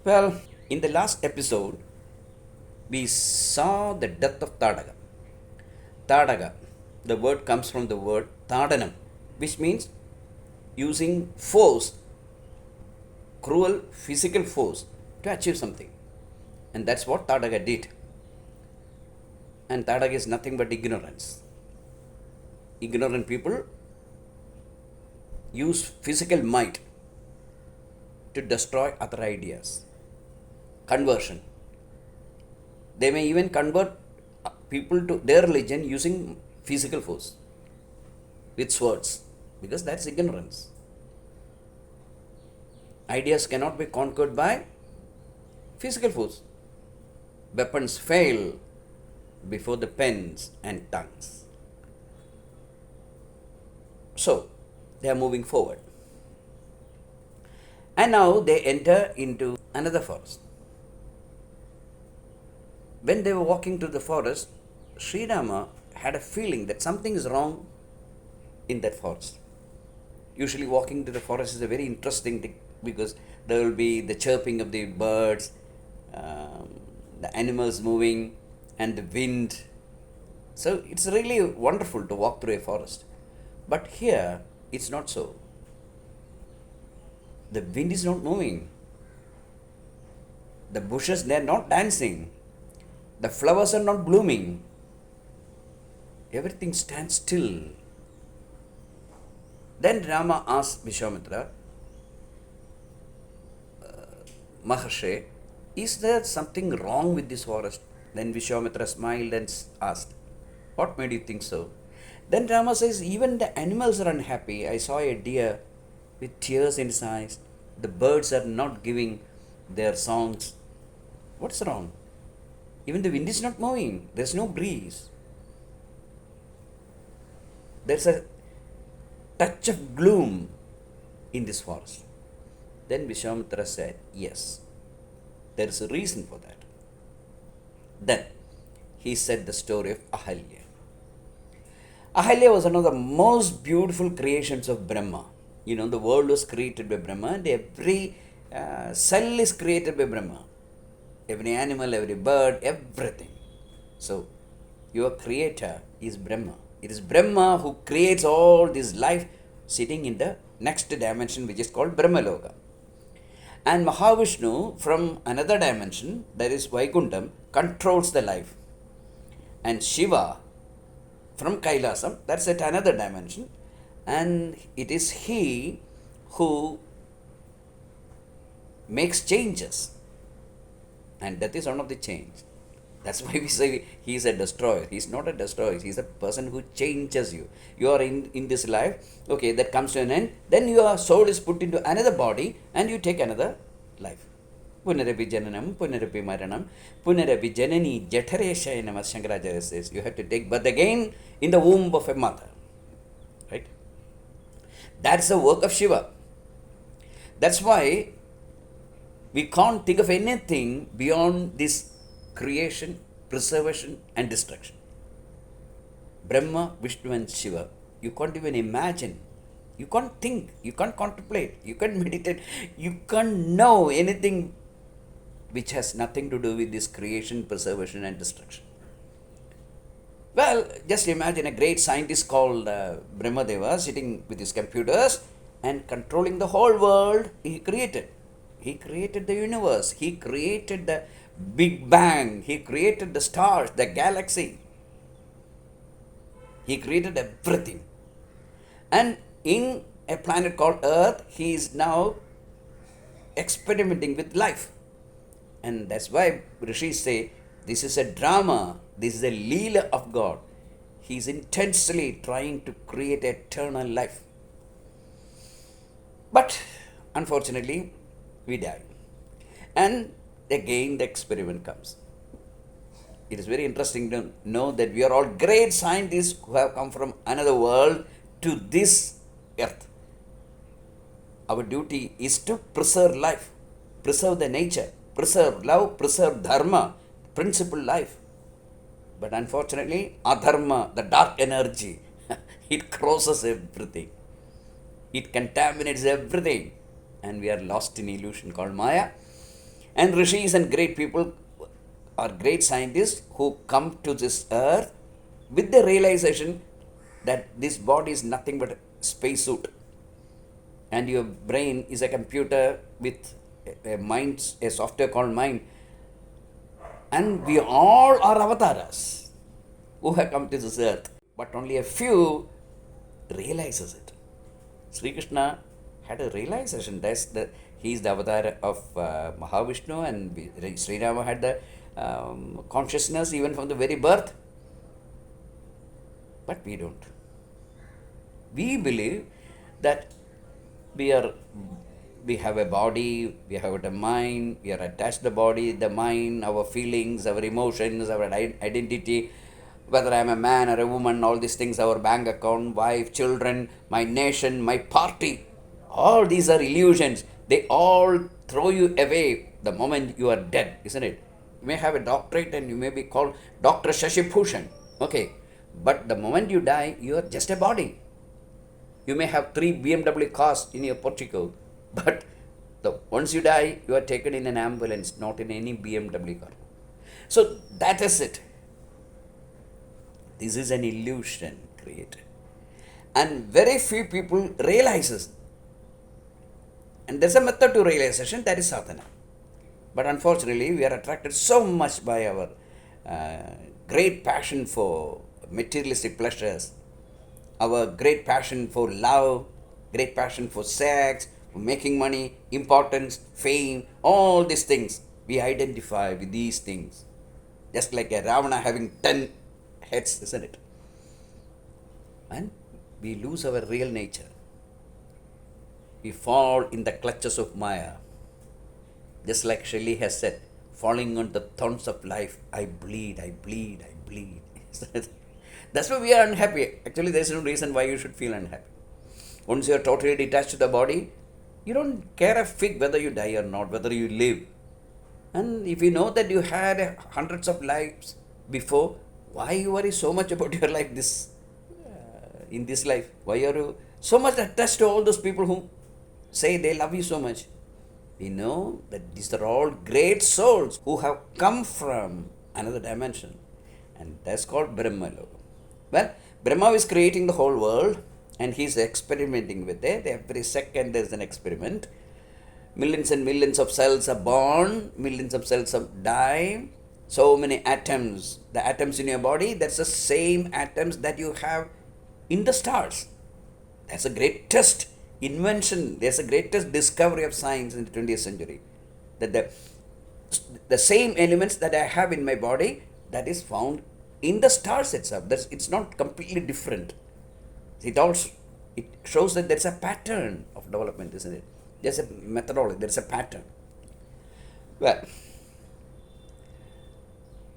Well, in the last episode, we saw the death of Tadaga. Tadaga, the word comes from the word Tadanam, which means using force, cruel physical force to achieve something. And that's what Tadaga did. And Tadaga is nothing but ignorance. Ignorant people use physical might to destroy other ideas. Conversion. They may even convert people to their religion using physical force with swords because that's ignorance. Ideas cannot be conquered by physical force. Weapons fail before the pens and tongues. So, they are moving forward. And now they enter into another forest. When they were walking through the forest, Sri Rama had a feeling that something is wrong in that forest. Usually, walking to the forest is a very interesting thing because there will be the chirping of the birds, the animals moving, and the wind. So, it's really wonderful to walk through a forest. But here, it's not so. The wind is not moving. The bushes, they are not dancing. The flowers are not blooming. Everything stands still. Then Rama asked Vishwamitra, Maharshi, is there something wrong with this forest? Then Vishwamitra smiled and asked, what made you think so? Then Rama says, even the animals are unhappy. I saw a deer with tears in his eyes. The birds are not giving their songs. What's wrong? Even the wind is not moving. There's no breeze. There's a touch of gloom in this forest. Then Vishwamitra said, yes, there is a reason for that. Then he said the story of Ahalya. Ahalya was one of the most beautiful creations of Brahma. You know, the world was created by Brahma and every cell is created by Brahma. Every animal, every bird, everything. So, your creator is Brahma. It is Brahma who creates all this life sitting in the next dimension which is called Brahmaloka. And Mahavishnu from another dimension, that is Vaikuntham, controls the life. And Shiva from Kailasam, that's at another dimension. And it is he who makes changes. And that is one of the change. That's why we say he is a destroyer. He is not a destroyer. He is a person who changes you. You are in this life. Okay, that comes to an end. Then your soul is put into another body and you take another life. Punarapi jananam, punarapi maranam, punarapi janani jataresha nama Shankaracharya says. You have to take birth again in the womb of a mother. Right? That's the work of Shiva. That's why we can't think of anything beyond this creation, preservation and destruction. Brahma, Vishnu and Shiva, you can't even imagine. You can't think, you can't contemplate, you can't meditate, you can't know anything which has nothing to do with this creation, preservation and destruction. Well, just imagine a great scientist called Brahmadeva sitting with his computers and controlling the whole world he created. He created the universe. He created the Big Bang. He created the stars, the galaxy. He created everything. And in a planet called Earth, he is now experimenting with life. And that's why Rishis say, this is a drama. This is a Leela of God. He is intensely trying to create eternal life. But unfortunately, we die. And again the experiment comes. It is very interesting to know that we are all great scientists who have come from another world to this earth. Our duty is to preserve life, preserve the nature, preserve love, preserve dharma, principle life. But unfortunately, adharma, the dark energy, it crosses everything. It contaminates everything. And we are lost in illusion called Maya. And rishis and great people or great scientists who come to this earth with the realization that this body is nothing but a spacesuit, and your brain is a computer with a mind, a software called mind, and we all are avatars who have come to this earth, but only a few realizes it. Sri Krishna had a realization that he is the avatar of Mahavishnu, and Sri Rama had the consciousness even from the very birth. But we don't. We believe that we have a body, we have a mind, we are attached to the body, the mind, our feelings, our emotions, our identity, whether I am a man or a woman, all these things, our bank account, wife, children, my nation, my party, all these are illusions. They all throw you away the moment you are dead, isn't it? You may have a doctorate and you may be called Dr. Shashi Bhushan, okay, but the moment you die, you are just a body. You may have 3 BMW cars in your portico, but once you die, you are taken in an ambulance, not in any BMW car. So that is it. This is an illusion created. And very few people realizes. And there's a method to realization, that is sadhana. But unfortunately, we are attracted so much by our great passion for materialistic pleasures, our great passion for love, great passion for sex, for making money, importance, fame, all these things. We identify with these things. Just like a Ravana having 10 heads, isn't it? And we lose our real nature. We fall in the clutches of Maya. Just like Shelley has said, falling on the thorns of life, I bleed, I bleed, I bleed. That's why we are unhappy. Actually, there is no reason why you should feel unhappy. Once you are totally detached to the body, you don't care a fig whether you die or not, whether you live. And if you know that you had hundreds of lives before, why you worry so much about your life in this life? Why are you so much attached to all those people who say they love you so much? We know that these are all great souls who have come from another dimension, and that's called Brahma. Well, Brahma is creating the whole world and he is experimenting with it. Every second there is an experiment. Millions and millions of cells are born, millions of cells die. So many atoms. The atoms in your body, that's the same atoms that you have in the stars. That's the greatest invention. There's a greatest discovery of science in the 20th century. That the same elements that I have in my body, that is found in the stars itself. It's not completely different. It shows that there's a pattern of development, isn't it? There's a methodology, there's a pattern. Well,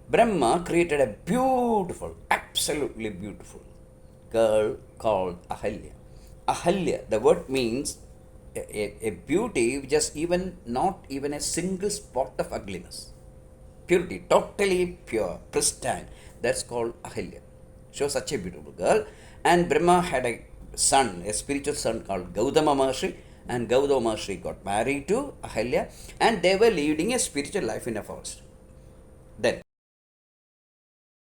Brahma created a beautiful, absolutely beautiful girl called Ahalya. Ahalya, the word means a beauty which is not even a single spot of ugliness. Purity, totally pure, pristine. That's called Ahalya. She was such a beautiful girl. And Brahma had a son, a spiritual son called Gautama Maharshi. And Gautama Maharshi got married to Ahalya. And they were leading a spiritual life in a forest. Then,